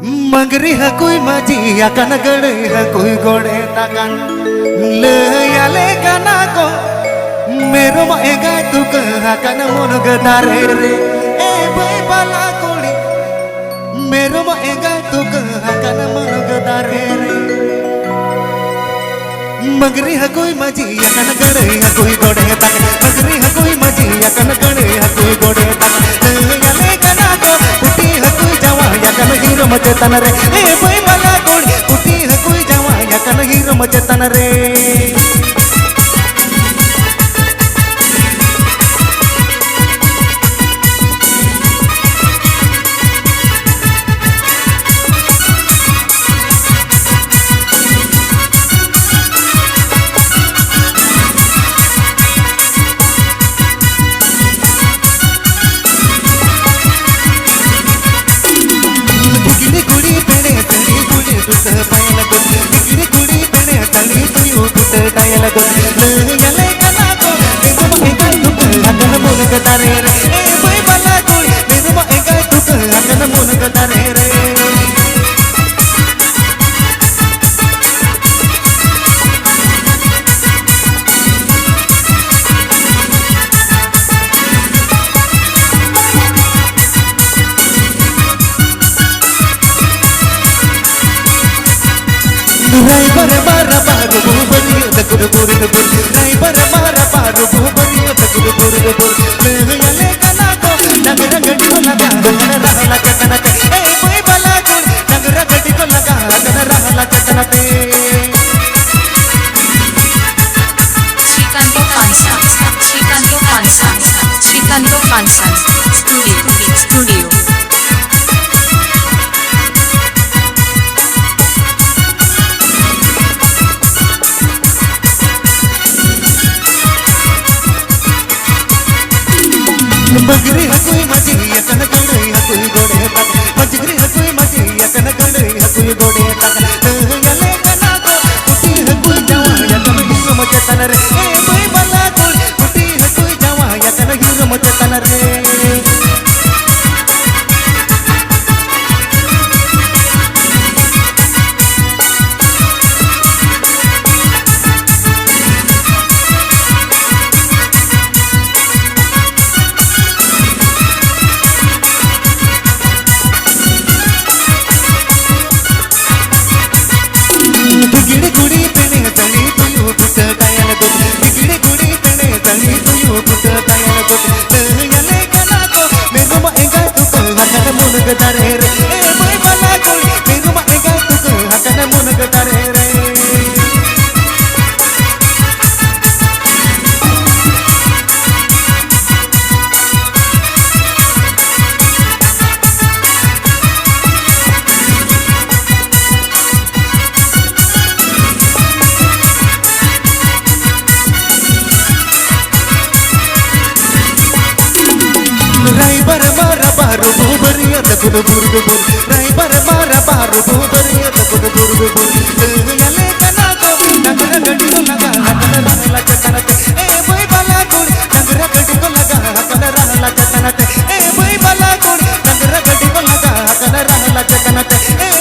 मगरी हा कोई माझी अकन गड़े हा कोई गोड़े तकन ले याले कना को मेरो माएगा तू कहा कन मन गदारे रे ए भाई बाला कोड़ी मेरो माएगा तू कहा कन मन गदारे रे मगरी हा कोई माझी अकन गड़े हा कोई गोड़े तकन मगरी हा कोई माझी अकन गड़े हा कोई गोड़े तकन याले कना को उठी हा कोई जवा अकन हीरो मचे तन रे ए भाई बाला कोड़ी उठी हा कोई जवा अकन हीरो मचे तन रे राइबर मारा पारू बुबरियो दकुर बुर बुर राइबर मारा पारू बुबरियो दकुर बुर बुर ले कना को नगर गड्डी को लगा गन रहला चकना ते ए कोई बला को नगर गड्डी को लगा गन रहला चकना ते Srikanto Pansan Studio मगरी हा कोई माझी अकन गड़े हा कोई गोड़े तक मगरी हा कोई माझी अकन गड़े हा कोई गोड़े तक याले कना को उठी हा कोई जवा अकन हीरो मचे तन रे ए कोई बला को उठी हा कोई जवा अकन हीरो मचे तन रे गिड़ी गुड़ी पेने तनी तुयु पुट टायल को गिड़ी गुड़ी पेने तनी तुयु पुट टायल को याले कना को मेरो माएगा तू हकन मन गदारे रे ए भाई बाला को मेरो माएगा तू हकन मन गदारे रे राइबर मारा पारू बुबरियो दकुर बुर बुर राइबर मारा पारू बुबरियो दकुर बुर बुर याले कना को नगर गड्डी को लगा हकन रहला चकना ते ए भाई बाला को नगर गड्डी को लगा हकन रहला चकना ते ए भाई बाला को नगर गड्डी को लगा हकन रहला चकना ते ए